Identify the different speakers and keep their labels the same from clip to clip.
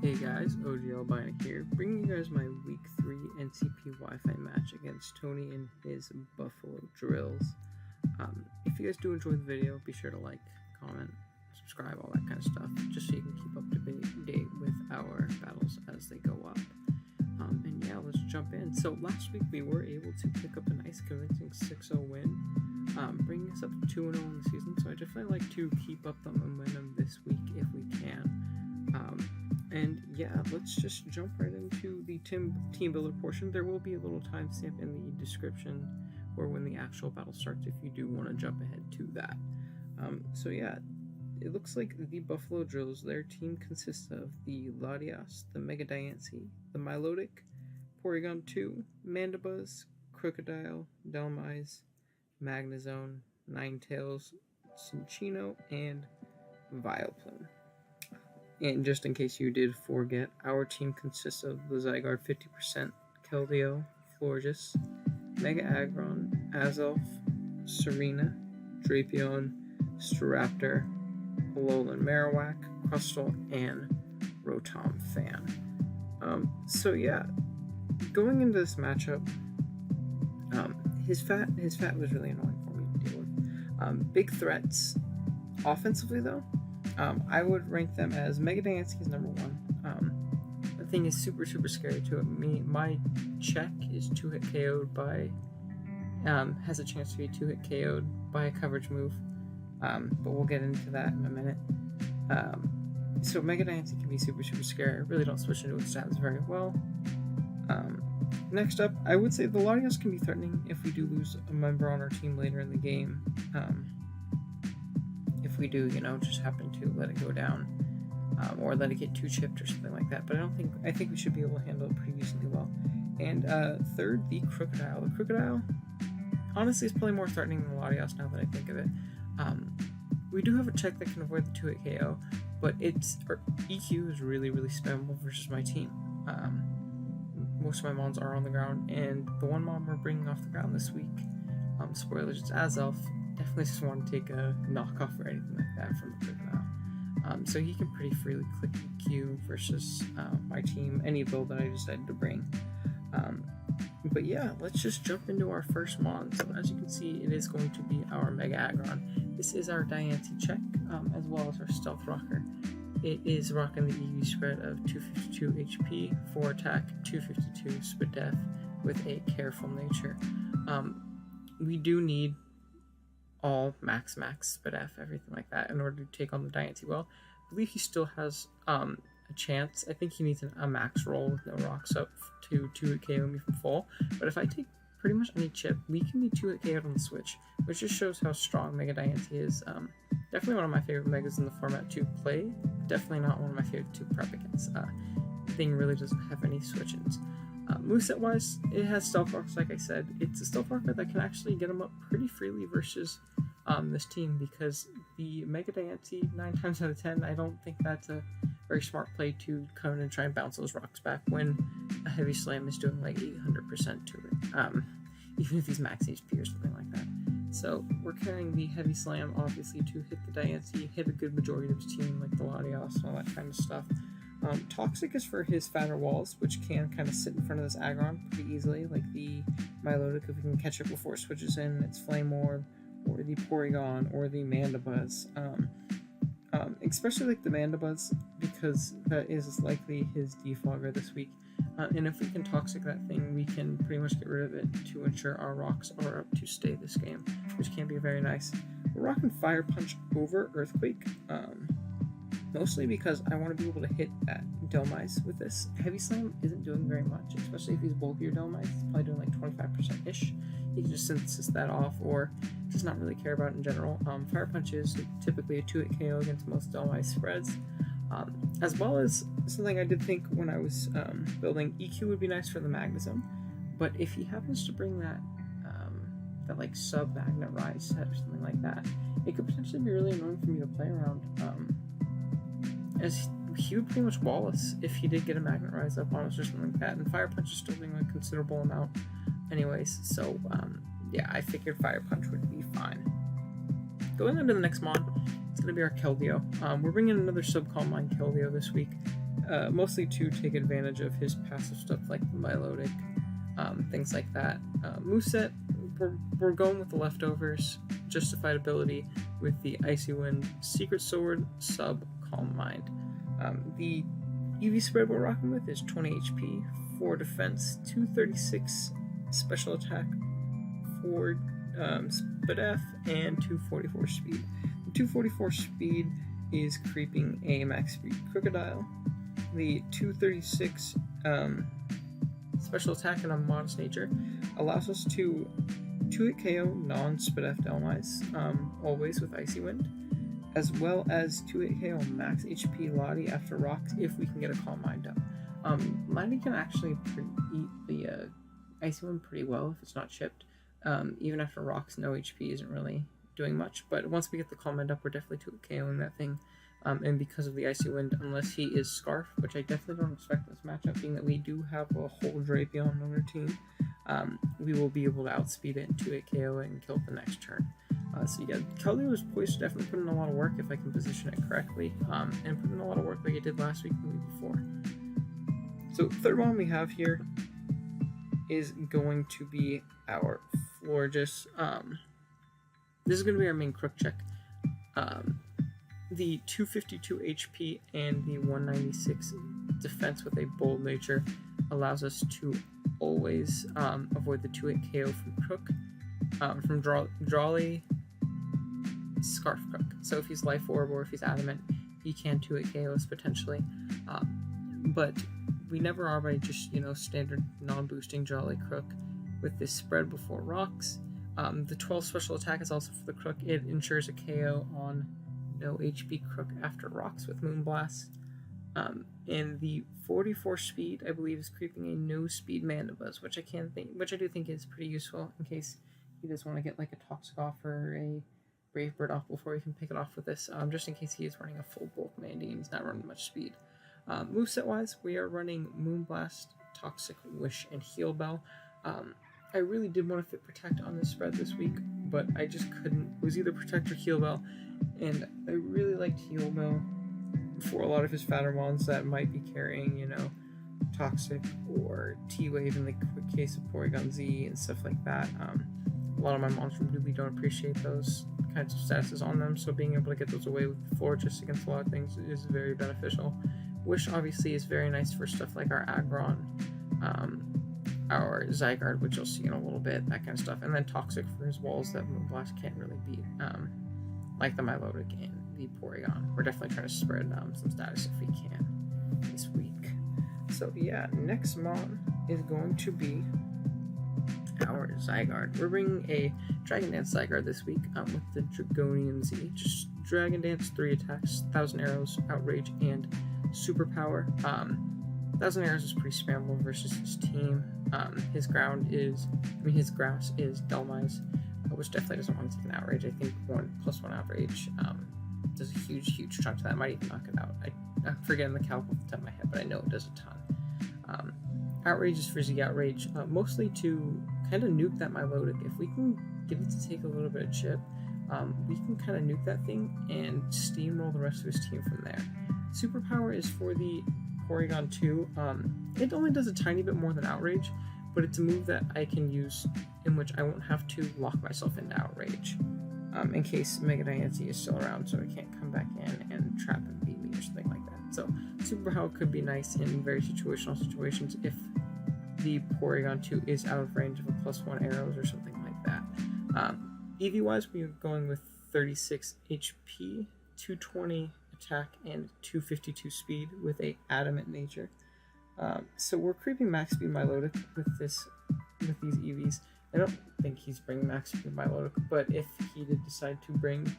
Speaker 1: Hey guys, OG Albina here, bringing you guys my Week 3 NCP Wi-Fi match against Tony and his Buffalo Drills. If you guys do enjoy the video, be sure to like, comment, subscribe, all that kind of stuff, just so you can keep up to date with our battles as they go up. And yeah, let's jump in. So last week we were able to pick up a nice convincing 6-0 win, bringing us up to 2-0 in the season, so I definitely like to keep up the momentum this week if we can. And yeah, let's just jump right into the team builder portion. There will be a little timestamp in the description or when the actual battle starts if you do want to jump ahead to that. So yeah, it looks like the Buffalo Drills, their team consists of the Latias, the Mega Diancie, the Milotic, Porygon 2, Mandibuzz, Crocodile, Delmise, Magnezone, Ninetales, Cinccino, and Vileplume. And just in case you did forget, our team consists of the Zygarde 50%, Keldeo, Florges, Mega Aggron, Azelf, Serena, Drapion, Staraptor, Alolan Marowak, Crustle, and Rotom Fan. So yeah, going into this matchup, his fat was really annoying for me to deal with. Big threats. Offensively though, I would rank them as Mega Diancie is number 1. The thing is super scary to it. My check is 2-hit KO'd by, has a chance to be 2-hit KO'd by a coverage move, but we'll get into that in a minute. So Mega Diancie can be super scary. I really don't switch into its stats very well. Next up, I would say the Latias can be threatening if we do lose a member on our team later in the game. If we do, just happen to let it go down, or let it get too chipped or something like that. But I think we should be able to handle it pretty decently well. And third, the Crocodile. The Crocodile, honestly, is probably more threatening than the Latias now that I think of it. We do have a check that can avoid the 2-hit KO, but our EQ is really spammable versus my team. Most of my mons are on the ground, and the one mon we're bringing off the ground this week, spoilers, it's Azelf. Definitely just want to take a knockoff or anything like that from the Crocodile. So he can pretty freely click EQ versus my team, any build that I decided to bring. But yeah, let's just jump into our first mon. So as you can see, it is going to be our Mega Aggron. This is our Diancie check, as well as our Stealth Rocker. It is rocking the EV spread of 252 HP, 4 attack, 252 spit def with a careful nature. We do need all max spit def, everything like that in order to take on the Diancie well. I believe he still has a chance. I think he needs a max roll with no rocks up to 2-hit KO me from full. But if I take pretty much any chip, we can be 2-hit KO'd on the switch, which just shows how strong Mega Diancie is. Definitely one of my favorite Megas in the format to play. Definitely not one of my favorite to prep against. The thing really doesn't have any switch-ins. Moveset wise, it has Stealth Rockers, like I said. It's a Stealth Rocker that can actually get him up pretty freely versus this team, because the Mega Diancie, 9 times out of 10, I don't think that's a very smart play to come in and try and bounce those rocks back when a Heavy Slam is doing like 800% to it, even if he's max HP or something like that. So we're carrying the Heavy Slam, obviously, to hit the Diancie, hit a good majority of his team, like the Latias and all that kind of stuff. Toxic is for his fatter walls, which can kind of sit in front of this Aggron pretty easily, like the Milotic, if we can catch it before it switches in its Flame Orb, or the Porygon, or the Mandibuzz. Especially like the Mandibuzz, because that is likely his defogger this week. And if we can Toxic that thing, we can pretty much get rid of it to ensure our rocks are up to stay this game, which can be very nice. We're rocking Fire Punch over Earthquake, mostly because I want to be able to hit that Delmise with this. Heavy Slam isn't doing very much, especially if he's bulkier Delmise. He's probably doing like 25%-ish. You can just synthesis that off, or just not really care about it in general. Fire Punch is typically a 2-hit KO against most Delmise spreads. As well as something I did think when I was building, EQ would be nice for the Magnezone, but if he happens to bring that like sub-magnet rise set or something like that, it could potentially be really annoying for me to play around, as he would pretty much wall us if he did get a magnet rise up on us or something like that, and Fire Punch is still doing a considerable amount anyways, so yeah, I figured Fire Punch would be fine. Going into the next mon, it's going to be our Keldeo. We're bringing another Subcalm Mind Keldeo this week, mostly to take advantage of his passive stuff like the Milotic, things like that. Moveset, we're going with the leftovers, Justified Ability with the Icy Wind, Secret Sword, Calm Mind. The EV spread we're rocking with is 20 HP, 4 defense, 236 special attack, 4 Spit F, and 244 speed. The 244 speed is creeping a max speed Crocodile. The 236 special attack and a modest nature allows us to 2-hit KO non-Spit F Delmice, always with Icy Wind, as well as 2-hit KO max HP Lottie after rocks if we can get a Calm Mind up. Lottie can actually eat the Icy Wind pretty well if it's not chipped. Even after rocks, no HP isn't really doing much, but once we get the Calm Mind up, we're definitely 2-hit KOing that thing. And because of the Icy Wind, unless he is Scarf, which I definitely don't expect this matchup, being that we do have a whole Drapion on our team, we will be able to outspeed it and 2-hit KO it and kill it the next turn. So yeah, Keldeo is poised to definitely put in a lot of work if I can position it correctly, and put in a lot of work like I did last week and the week before. So third one we have here is going to be our Florges. This is going to be our main Crook check. The 252 HP and the 196 defense with a bold nature allows us to always avoid the 2-hit KO from Crook, from Drawley, Scarf Crook. So if he's Life Orb or if he's Adamant, he can 2-hit KO us potentially. But we never are by just, standard non-boosting Drawley Crook with this spread before rocks. The 12 special attack is also for the Crook. It ensures a KO on no HP Crook after rocks with Moonblast. And the 44 speed, I believe, is creeping a no speed Mandibuzz, which I do think is pretty useful in case he does want to get like a Toxic off or a Brave Bird off before he can pick it off with this, just in case he is running a full bulk Mandy and he's not running much speed. Moveset wise, we are running Moonblast, Toxic, Wish, and Heal Bell. I really did want to fit Protect on this spread this week, but I just couldn't. It was either Protect or Heal Bell, and I really liked Heal Bell for a lot of his fatter mons that might be carrying, Toxic or T-Wave in the quick case of Porygon Z and stuff like that. A lot of my mons really don't appreciate those kinds of statuses on them, so being able to get those away with the floor just against a lot of things is very beneficial. Wish obviously is very nice for stuff like our Aggron, our Zygarde, which you'll see in a little bit, that kind of stuff, and then Toxic for his walls that Moonblast can't really beat, like the Milotic and the Porygon. We're definitely trying to spread some status if we can this week. So yeah, next mon is going to be our Zygarde. We're bringing a Dragon Dance Zygarde this week with the Dragonian Z. Just Dragon Dance, 3 attacks, 1,000 arrows, Outrage, and Superpower. 1,000 arrows is pretty spammable versus his team. His grass is Delmice, which definitely doesn't want to take an Outrage. I think 1+1 Outrage does a huge chunk to that. Might even knock it out. I'm forgetting the calc off the top of my head, but I know it does a ton. Outrage is for Z Outrage, mostly to kind of nuke that Milotic. If we can get it to take a little bit of chip, we can kind of nuke that thing and steamroll the rest of his team from there. Superpower is for the Porygon 2. It only does a tiny bit more than Outrage, but it's a move that I can use in which I won't have to lock myself into Outrage, in case Mega Diancie is still around, so it can't come back in and trap and beat me or something like that. So Superpower could be nice in very situational situations if the Porygon 2 is out of range of a +1 arrows or something like that. EV wise, we are going with 36 HP, 220 attack, and 252 speed with a Adamant nature. So we're creeping max speed Milotic with these EVs. I don't think he's bringing max speed Milotic, but if he did decide to bring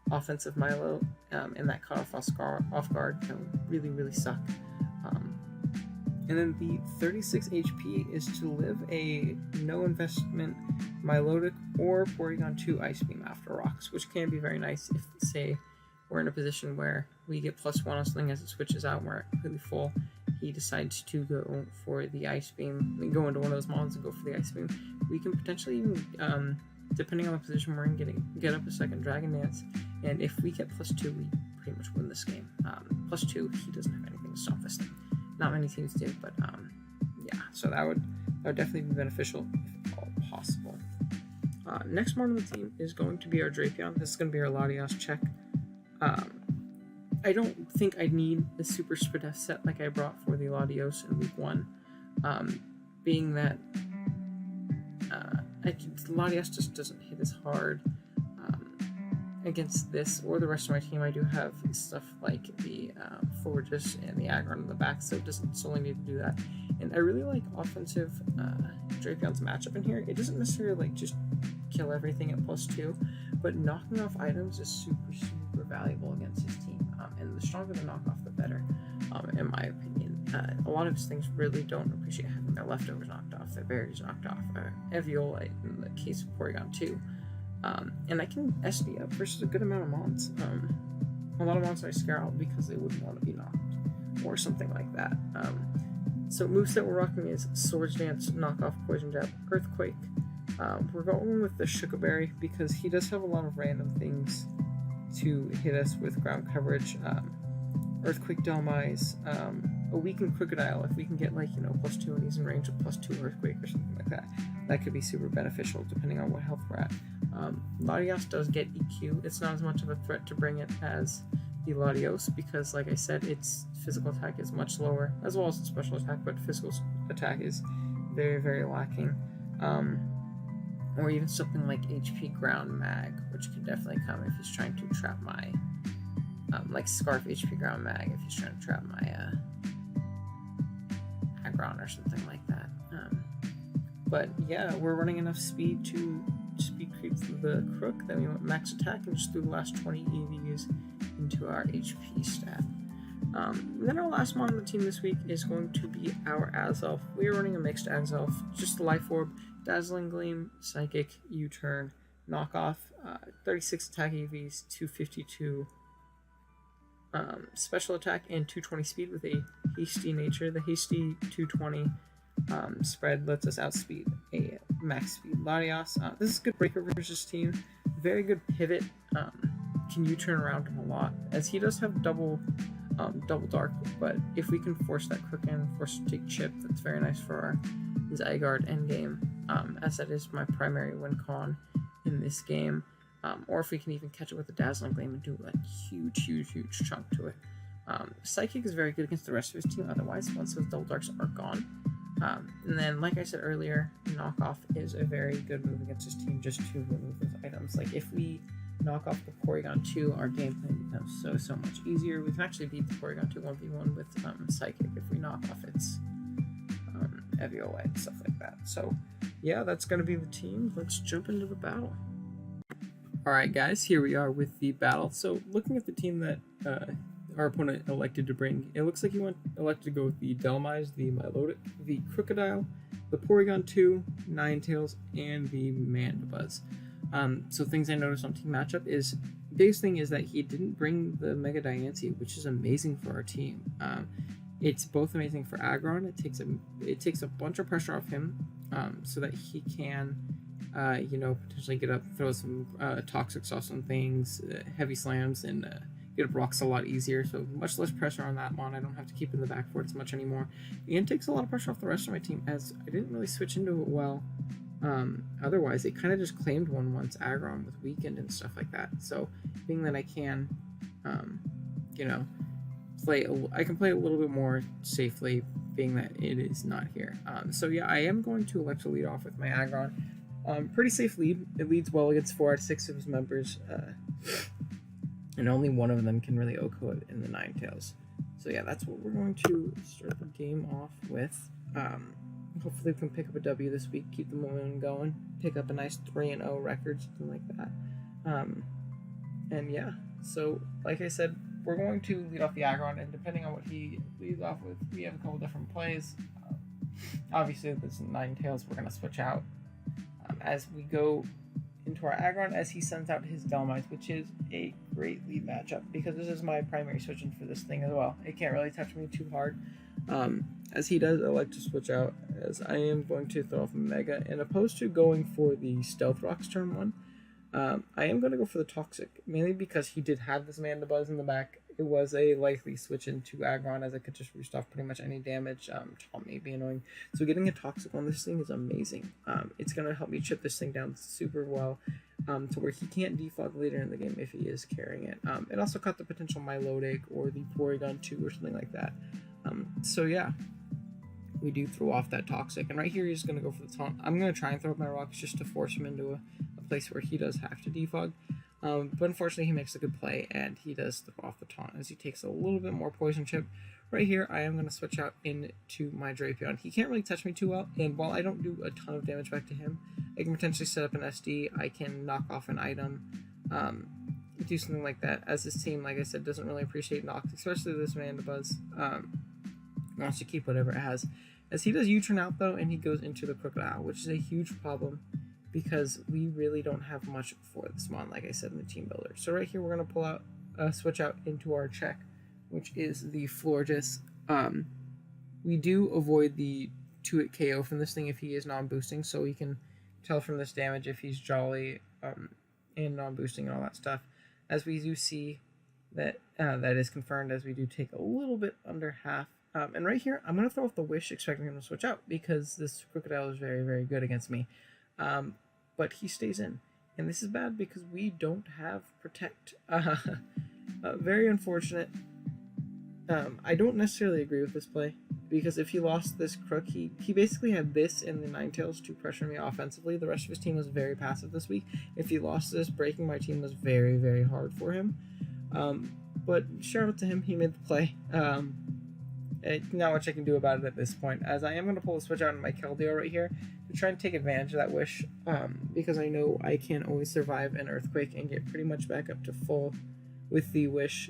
Speaker 1: offensive Milo, and that caught off guard, that would really suck. And then the 36 HP is to live a no investment Milotic or Porygon 2 Ice Beam after rocks, which can be very nice if, say, we're in a position where we get +1 on something as it switches out and we're completely full. He decides to go for the Ice Beam, and go into one of those mons and go for the Ice Beam. We can potentially even depending on the position we're in, get up a second Dragon Dance, and if we get +2, we pretty much win this game. +2, he doesn't have anything to stop this thing. Not many teams do, but yeah, so that would definitely be beneficial if at all possible. Next mod on the team is going to be our Drapion. This is going to be our Latias check. I don't think I need a super Spadef set like I brought for the Latios in week 1, being that Latias just doesn't hit as hard against this or the rest of my team. I do have stuff like the Forges and the Aggron in the back, so it doesn't solely need to do that. And I really like offensive Drapion's matchup in here. It doesn't necessarily like just kill everything at +2, but knocking off items is super valuable against his team. And the stronger the knockoff, the better, in my opinion. A lot of his things really don't appreciate having their leftovers knocked off, their berries knocked off, Eviolite in the case of Porygon 2. And I can SD up versus a good amount of mons. A lot of mons I scare out because they wouldn't want to be knocked, or something like that. So moveset we're rocking is Swords Dance, Knockoff, Poison Jab, Earthquake. We're going with the Shukaberry because he does have a lot of random things to hit us with ground coverage. Earthquake Delmise, a weakened Crocodile. If we can get like, +2 and he's in range of +2 Earthquake or something like that, that could be super beneficial depending on what health we're at. Latias does get EQ. It's not as much of a threat to bring it as the Latios because, like I said, its physical attack is much lower, as well as its special attack, but physical attack is very lacking. Or even something like HP Ground Mag, which could definitely come if he's trying to trap my, like Scarf HP Ground Mag, if he's trying to trap my Aggron or something like that. But yeah, we're running enough speed to speed creep through the Crook, then we went max attack and just threw the last 20 EVs into our HP stat. Then our last mod on the team this week is going to be our Azelf. We are running a mixed Azelf, just the Life Orb, Dazzling Gleam, Psychic, U-Turn, Knockoff, 36 attack EVs, 252 special attack, and 220 speed with a hasty nature. The hasty 220 spread lets us outspeed a max speed Latias. This is good breaker versus team. Very good pivot. Can U-turn around him a lot, as he does have double dark, but if we can force that Crook in, force to take chip, that's very nice for our Zygarde endgame, as that is my primary win con in this game. Or if we can even catch it with the Dazzling Gleam and do a huge chunk to it. Psychic is very good against the rest of his team otherwise, once those double darks are gone. And then, like I said earlier, Knockoff is a very good move against his team just to remove those items. Like, if we knock off the Porygon 2, our gameplay becomes so much easier. We can actually beat the Porygon 2 1v1 with Psychic if we knock off its Eviolite and stuff like that. So, yeah, that's going to be the team. Let's jump into the battle. Alright guys, here we are with the battle. So, looking at the team that our opponent elected to bring, it looks like he elected to go with the Delmise, the Milotic, the Crocodile, the Porygon 2, Ninetales, and the Mandibuzz. So things I noticed on team matchup is, biggest thing is that he didn't bring the Mega Diancie, which is amazing for our team. It's both amazing for Aggron. It takes a bunch of pressure off him, so that he can, potentially get up, throw some toxic sauce on things, heavy slams, and get up rocks a lot easier. So much less pressure on that mon. I don't have to keep in the back for it as much anymore. And takes a lot of pressure off the rest of my team, as I didn't really switch into it well. Otherwise, it kind of just claimed one once Aggron with Weakened and stuff like that. So, being that I can, I can play a little bit more safely, being that it is not here. So yeah, I am going to elect to lead off with my Aggron. Pretty safe lead. It leads well against 4 out of 6 of his members, and only one of them can really OHKO it in the Ninetales. So yeah, that's what we're going to start the game off with. Hopefully we can pick up a W this week, keep the momentum going, pick up a nice 3-0 record, something like that. And yeah, so like I said, we're going to lead off the Aggron, and depending on what he leads off with, we have a couple different plays. Obviously, if it's Ninetales, we're going to switch out. As we go into our Aggron as he sends out his Dhelmites, which is a great lead matchup because this is my primary switching for this thing as well. It can't really touch me too hard. As he does, I like to switch out as I am going to throw off a Mega, and opposed to going for the Stealth Rocks turn 1, I am going to go for the Toxic, mainly because he did have this Mandibuzz in the back. It was a likely switch into Aggron as it could just roost off pretty much any damage. Taunt may be annoying. So getting a Toxic on this thing is amazing. It's going to help me chip this thing down super well to where he can't defog later in the game if he is carrying it. It also cut the potential Milotic or the Porygon 2 or something like that. So yeah, we do throw off that Toxic. And right here he's going to go for the Taunt. I'm going to try and throw up my rocks just to force him into a place where he does have to defog. But unfortunately he makes a good play and he does throw off the Taunt as he takes a little bit more Poison Chip. Right here I am going to switch out into my Drapion. He can't really touch me too well, and while I don't do a ton of damage back to him, I can potentially set up an SD, I can knock off an item, do something like that, as this team, like I said, doesn't really appreciate knocks, especially this Mandibuzz. Wants to keep whatever it has. As he does U-turn out though, and he goes into the Crocodile, which is a huge problem because we really don't have much for this mon, like I said, in the team builder. So right here we're going to pull out, switch out into our check, which is the Florges. We do avoid the 2-hit KO from this thing if he is non-boosting, so we can tell from this damage if he's Jolly and non-boosting and all that stuff. As we do see that that is confirmed, as we do take a little bit under half. And right here, I'm going to throw off the Wish, expecting him to switch out, because this Crocodile is very, very good against me. But he stays in. And this is bad because we don't have Protect. Very unfortunate. I don't necessarily agree with this play, because if he lost this Crook, he basically had this and the Ninetales to pressure me offensively. The rest of his team was very passive this week. If he lost this, breaking my team was very, very hard for him. But shout out to him, he made the play. Not much I can do about it at this point, as I am going to pull the switch out in my Keldeo right here to try and take advantage of that Wish, because I know I can always survive an Earthquake and get pretty much back up to full with the Wish,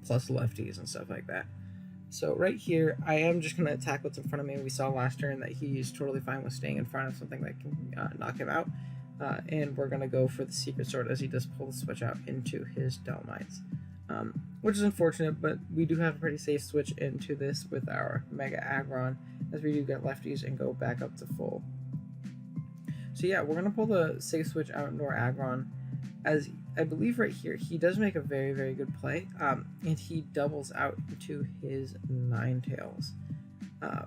Speaker 1: plus lefties and stuff like that. So right here, I am just going to attack what's in front of me. We saw last turn that he is totally fine with staying in front of something that can knock him out, and we're going to go for the Secret Sword as he does pull the switch out into his Dhelmites. Which is unfortunate, but we do have a pretty safe switch into this with our Mega Aggron, as we do get lefties and go back up to full. So yeah, we're going to pull the safe switch out into our Aggron, as I believe right here, he does make a very, very good play, and he doubles out into his Ninetales,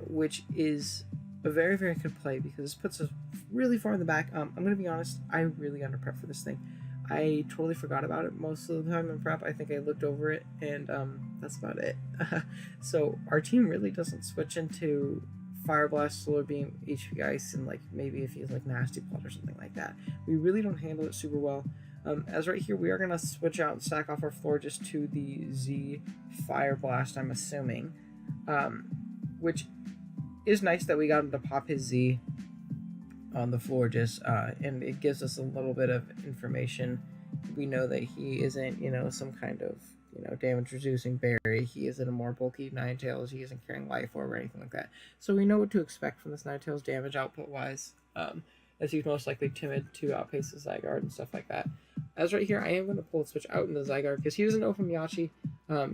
Speaker 1: which is a very, very good play, because this puts us really far in the back. I'm going to be honest, I really under-prep for this thing. I totally forgot about it most of the time in prep. I think I looked over it, and that's about it. So our team really doesn't switch into Fire Blast, Solar Beam, HP Ice, and like maybe if he's like Nasty Plot or something like that. We really don't handle it super well. As right here, we are going to switch out and stack off our floor just to the Z Fire Blast, I'm assuming. Which is nice that we got him to pop his Z on the floor, just and it gives us a little bit of information. We know that he isn't, some kind of, damage reducing berry. He isn't a more bulky Ninetales. He isn't carrying Life Orb or anything like that. So we know what to expect from this Ninetales damage output wise, as he's most likely timid to outpace the Zygarde and stuff like that. As right here, I am going to pull the switch out in the Zygarde because he doesn't know from Yachi.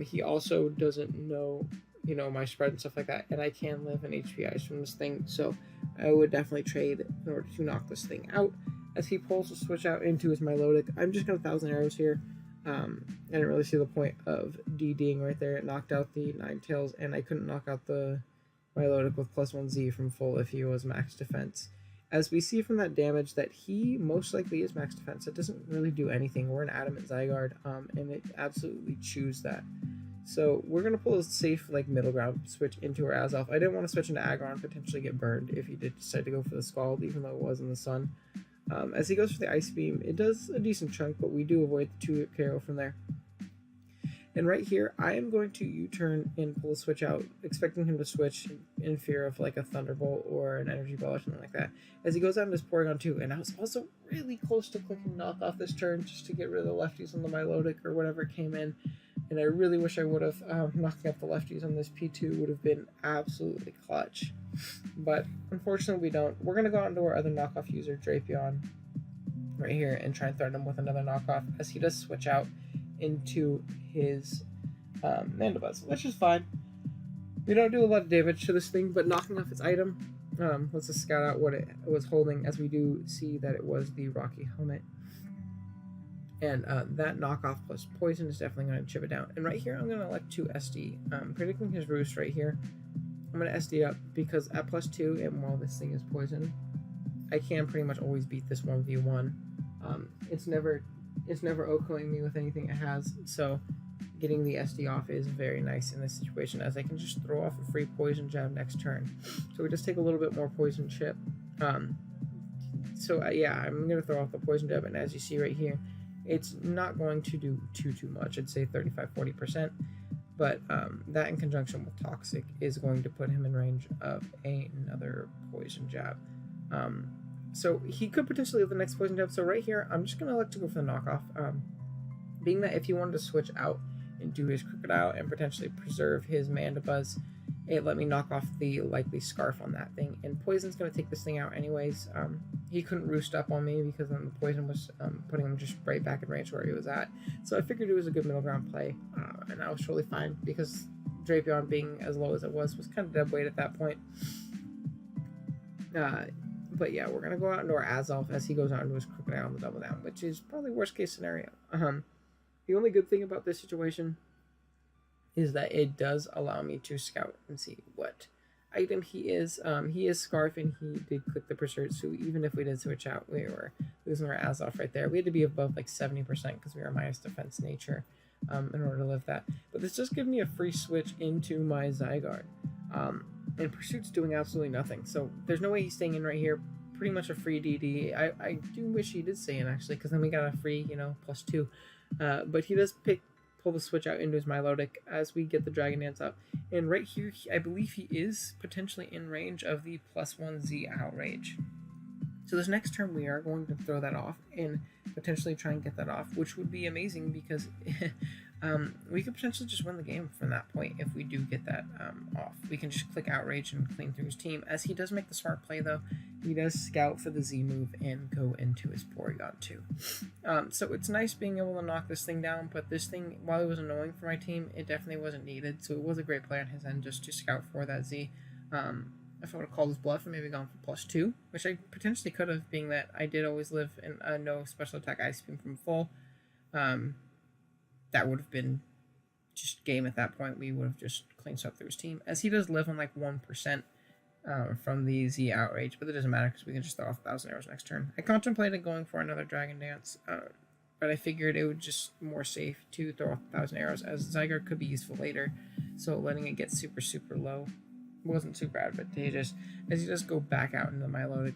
Speaker 1: He also doesn't know, my spread and stuff like that, and I can live an HP Ice from this thing, so I would definitely trade in order to knock this thing out. As he pulls the switch out into his Milotic, I'm just going to 1,000 arrows here. I didn't really see the point of DDing right there. It knocked out the Ninetales, and I couldn't knock out the Milotic with +1Z from full if he was max defense. As we see from that damage that he most likely is max defense. It doesn't really do anything. We're an Adamant Zygarde, and it absolutely chews that. So we're going to pull a safe middle ground switch into our Azelf. I didn't want to switch into Aggron and potentially get burned if he did decide to go for the Scald, even though it was in the sun. As he goes for the Ice Beam, it does a decent chunk, but we do avoid the 2-hit KO from there. And right here, I am going to U-turn and pull a switch out, expecting him to switch in fear of a Thunderbolt or an Energy Ball or something like that. As he goes out into his Porygon 2, and I was also really close to clicking Knock Off this turn just to get rid of the lefties on the Milotic or whatever came in. And I really wish I would have. Knocking up the lefties on this P2 would have been absolutely clutch. But unfortunately we don't. We're going to go on to our other knockoff user, Drapion. right here and try and threaten him with another knockoff, as he does switch out into his Mandibuzz, which is fine. We don't do a lot of damage to this thing, but knocking off its item, let's just scout out what it was holding, as we do see that it was the Rocky helmet. And that knockoff plus poison is definitely going to chip it down. And right here, I'm going to elect to SD. Predicting his roost right here, I'm going to SD up, because at +2, and while this thing is poison, I can pretty much always beat this 1v1. It's never OHKOing me with anything it has, so getting the SD off is very nice in this situation, as I can just throw off a free poison jab next turn. So we just take a little bit more poison chip. Yeah, I'm going to throw off the poison jab, and as you see right here, it's not going to do too much. I'd say 35-40%, but that in conjunction with Toxic is going to put him in range of another poison jab. So he could potentially have the next poison jab. So right here, I'm just going to elect to go for the knockoff, being that if he wanted to switch out into his Crocodile and potentially preserve his Mandibuzz, it let me knock off the likely Scarf on that thing, and Poison's going to take this thing out anyways. He couldn't roost up on me because then the Poison was putting him just right back in range where he was at, so I figured it was a good middle ground play, and I was totally fine, because Drapion being as low as it was kind of dead weight at that point. But yeah, we're going to go out into our Azelf as he goes out into his Crocodile on the double down, which is probably worst case scenario. The only good thing about this situation is that it does allow me to scout and see what item he is. He is Scarf, and he did click the Pursuit, so even if we did switch out, we were losing our Azelf right there. We had to be above like 70% because we are minus defense nature in order to live that. But this just gives me a free switch into my Zygarde. And Pursuit's doing absolutely nothing, so there's no way he's staying in right here. Pretty much a free DD. I do wish he did stay in, actually, because then we got a free, +2. But he does pull the switch out into his Milotic as we get the Dragon Dance up. And right here, I believe he is potentially in range of the +1Z Outrage. So this next turn, we are going to throw that off and potentially try and get that off, which would be amazing, because we could potentially just win the game from that point if we do get that off. We can just click Outrage and clean through his team, as he does make the smart play, though. He does scout for the Z move and go into his Porygon too. So it's nice being able to knock this thing down, but this thing, while it was annoying for my team, it definitely wasn't needed, so it was a great play on his end just to scout for that Z. If I would have called his bluff and maybe gone for +2, which I potentially could have, being that I did always live in a no special attack Ice Beam from full, that would have been just game at that point. We would have just cleaned swept through his team, as he does live on like 1% from the Z Outrage, but it doesn't matter because we can just throw off 1,000 arrows next turn. I contemplated going for another Dragon Dance, but I figured it would just more safe to throw off 1,000 arrows, as Zygarde could be useful later, so letting it get super low wasn't super advantageous, as he does go back out into the Milotic.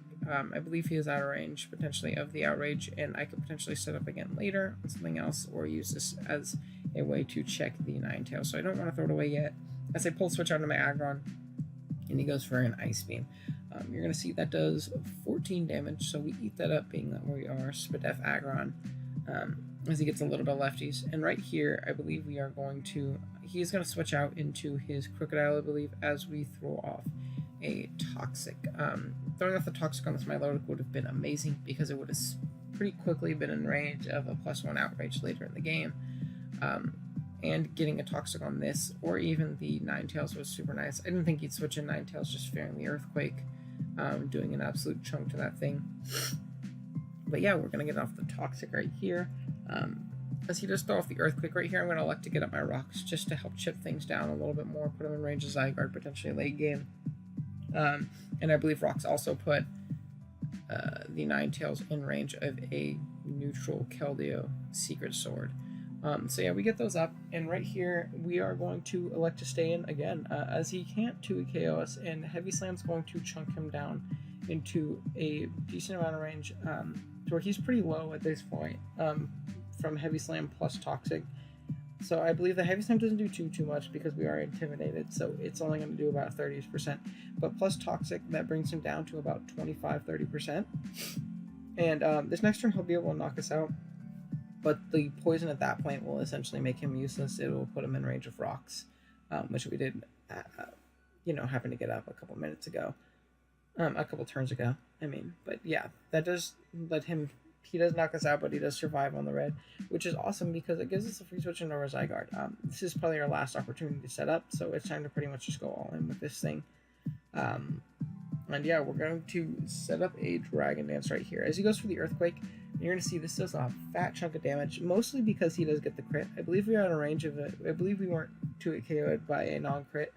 Speaker 1: I believe he is out of range potentially of the Outrage, and I could potentially set up again later on something else, or use this as a way to check the Ninetales. So I don't want to throw it away yet, as I pull switch out of my Aggron, and he goes for an Ice Beam. You're going to see that does 14 damage, so we eat that up, being that we are Spadef Aggron, as he gets a little bit of lefties. And right here, I believe we are going to... He's going to switch out into his Crocodile, I believe, as we throw off a Toxic. Throwing off the Toxic on this Milotic would have been amazing, because it would have pretty quickly been in range of a +1 Outrage later in the game. And getting a Toxic on this, or even the Ninetales, was super nice. I didn't think he'd switch in Ninetales, just fearing the Earthquake, doing an absolute chunk to that thing. But yeah, we're going to get off the Toxic right here. As he does throw off the Earthquake right here, I'm going to elect to get up my Rocks just to help chip things down a little bit more, put him in range of Zygarde, potentially late game. And I believe Rocks also put the Ninetales in range of a neutral Keldeo Secret Sword. So yeah, we get those up, and right here we are going to elect to stay in again, as he can't 2 KOs, and Heavy Slam's going to chunk him down into a decent amount of range, to where he's pretty low at this point, from Heavy Slam plus Toxic. So I believe the Heavy Slam doesn't do too much, because we are intimidated, so it's only going to do about 30%. But plus Toxic, that brings him down to about 25-30%. And this next turn he'll be able to knock us out, but the poison at that point will essentially make him useless. It will put him in range of Rocks, which we did, happen to get up a couple minutes ago. A couple turns ago, I mean. But yeah, that does let him... he does knock us out, but he does survive on the red, which is awesome because it gives us a free switch into our Zygarde. This is probably our last opportunity to set up, so it's time to pretty much just go all in with this thing. And yeah, we're going to set up a Dragon Dance right here. As he goes for the Earthquake, you're going to see this does a fat chunk of damage, mostly because he does get the crit. I believe we are out of range of it. I believe we weren't 2-hit KO'd by a non-crit.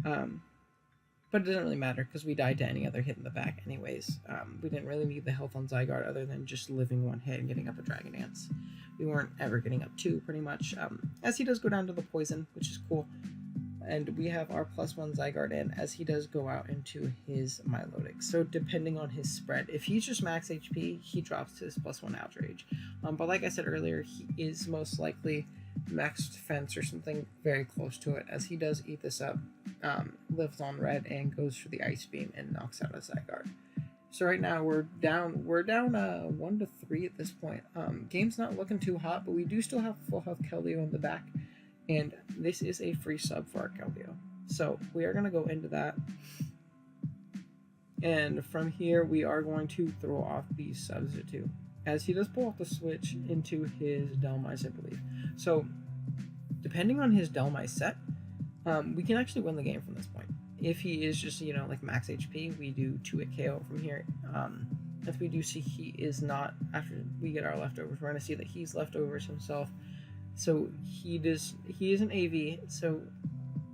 Speaker 1: But it doesn't really matter because we died to any other hit in the back anyways. We didn't really need the health on Zygarde other than just living one hit and getting up a Dragon Dance. We weren't ever getting up two, pretty much. As he does go down to the poison, which is cool. And we have our +1 Zygarde in as he does go out into his Milotic. So depending on his spread, if he's just max HP, he drops his +1 Outrage. But like I said earlier, he is most likely max defense or something very close to it, as he does eat this up, lives on red, and goes for the Ice Beam and knocks out a Zygarde. So right now we're down 1-3 at this point. Game's not looking too hot, but we do still have full health Keldeo in the back. And this is a free sub for our Keldeo. So we are going to go into that. And from here, we are going to throw off the Substitute, as he does pull off the switch into his Dhelmise, I believe. So depending on his Dhelmise set, we can actually win the game from this point. If he is just, like max HP, we do 2-hit KO from here. If we do see he is not, after we get our leftovers, we're going to see that he's leftovers himself. So he is an AV, so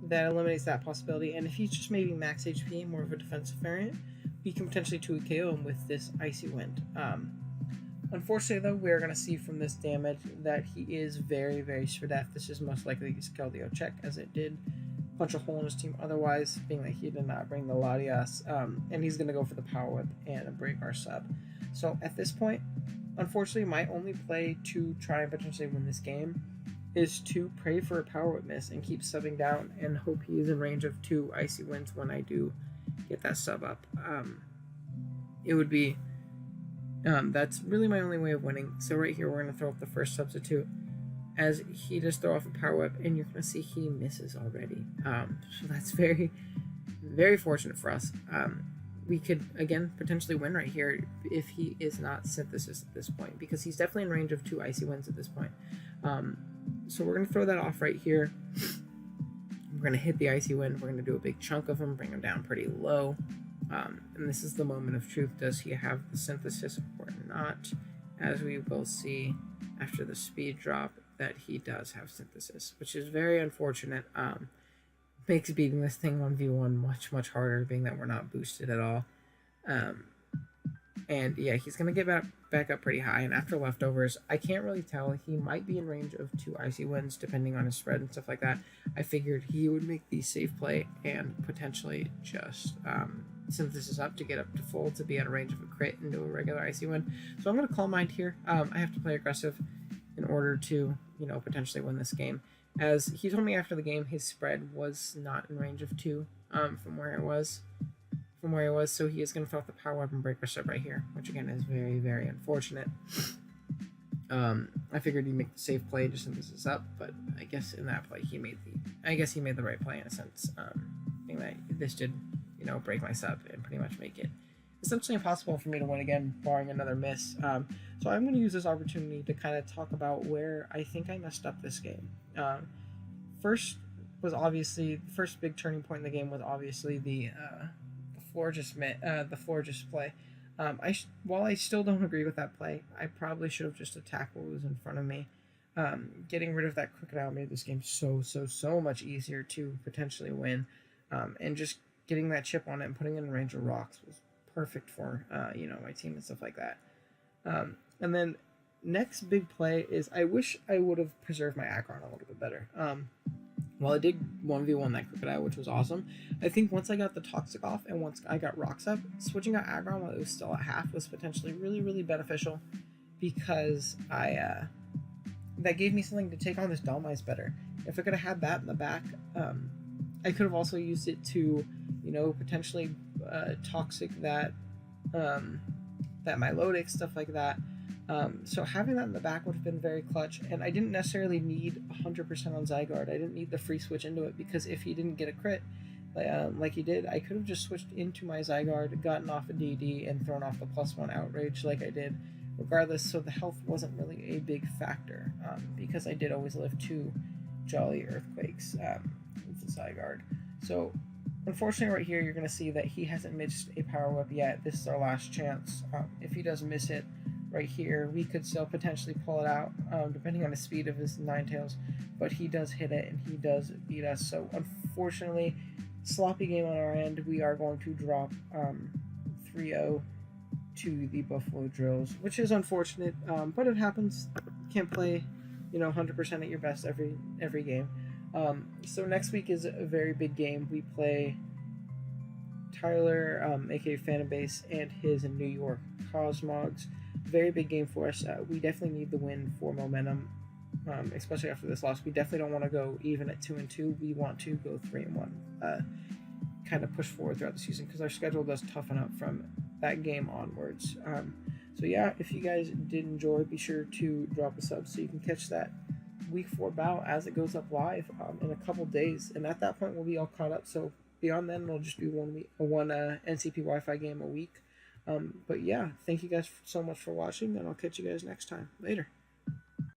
Speaker 1: that eliminates that possibility. And if he's just maybe max HP, more of a defensive variant, we can potentially 2-hit KO him with this Icy Wind. Unfortunately, though, we're going to see from this damage that he is very, very Svedef. This is most likely his Keldeo check, as it did punch a hole in his team otherwise, being that he did not bring the Latias. And he's going to go for the Power Whip and break our sub. So at this point, unfortunately, my only play to try and potentially win this game is to pray for a Power Whip miss and keep subbing down and hope he is in range of 2 Icy Winds when I do get that sub up. It would be... that's really my only way of winning. So right here, we're going to throw up the first Substitute as he does throw off a Power Whip, and you're going to see he misses already. So that's very, very fortunate for us. We could, again, potentially win right here if he is not Synthesis at this point, because he's definitely in range of 2 Icy Winds at this point. So we're going to throw that off right here. We're going to hit the Icy Wind. We're going to do a big chunk of him, bring him down pretty low. And this is the moment of truth. Does he have the Synthesis or not? As we will see after the speed drop that he does have Synthesis, which is very unfortunate. Makes beating this thing 1v1 much, much harder, being that we're not boosted at all. And yeah, he's going to get back up pretty high. And after leftovers, I can't really tell. He might be in range of 2 Icy Winds, depending on his spread and stuff like that. I figured he would make the safe play and potentially just Synthesis up to get up to full to be out of range of a crit into a regular Icy Wind. So I'm going to Calm Mind here. I have to play aggressive in order to, potentially win this game. As he told me after the game, his spread was not in range of 2 from where he was. So he is going to throw off the Power Weapon Breaker Sub right here, which again is very, very unfortunate. I figured he'd make the safe play just Synthesis up, but I guess in that play he made the right play in a sense. Being that this did, break my sub and pretty much make it essentially impossible for me to win again, barring another miss. So I'm going to use this opportunity to kind of talk about where I think I messed up this game. First big turning point in the game was obviously the Florges play. While I still don't agree with that play, I probably should have just attacked what was in front of me. Getting rid of that Crocodile made this game so much easier to potentially win. And just getting that chip on it and putting it in range of rocks was perfect for my team and stuff like that. And then next big play is I wish I would have preserved my Aggron a little bit better. While I did 1v1 that Crocodile, which was awesome, I think once I got the Toxic off and once I got Rocks up, switching out Aggron while it was still at half was potentially really, really beneficial, because that gave me something to take on this Dhelmise better. If I could have had that in the back, I could have also used it to, potentially Toxic that Milotic, stuff like that. So having that in the back would have been very clutch, and I didn't necessarily need 100% on Zygarde. I didn't need the free switch into it, because if he didn't get a crit like he did, I could have just switched into my Zygarde, gotten off a DD, and thrown off the +1 Outrage like I did regardless, so the health wasn't really a big factor, because I did always live 2 jolly earthquakes with the Zygarde. So unfortunately right here you're going to see that he hasn't missed a power whip yet. This is our last chance. If he does miss it right here, we could still potentially pull it out, depending on the speed of his Ninetales, but he does hit it and he does beat us. So unfortunately, sloppy game on our end. We are going to drop 3-0 to the Buffalo Drills, which is unfortunate, but it happens. Can't play 100% at your best every game. So next week is a very big game. We play Tyler, aka Phantom Base, and his New York Cosmogs. Very big game for us. We definitely need the win for momentum, especially after this loss. We definitely don't want to go even at 2-2. We want to go 3-1. Kind of push forward throughout the season because our schedule does toughen up from that game onwards. So yeah, if you guys did enjoy, be sure to drop a sub so you can catch that week 4 bout as it goes up live in a couple days, and at that point we'll be all caught up. So beyond then, it'll just be one NCP Wi-Fi game a week. But yeah, thank you guys so much for watching, and I'll catch you guys next time. Later.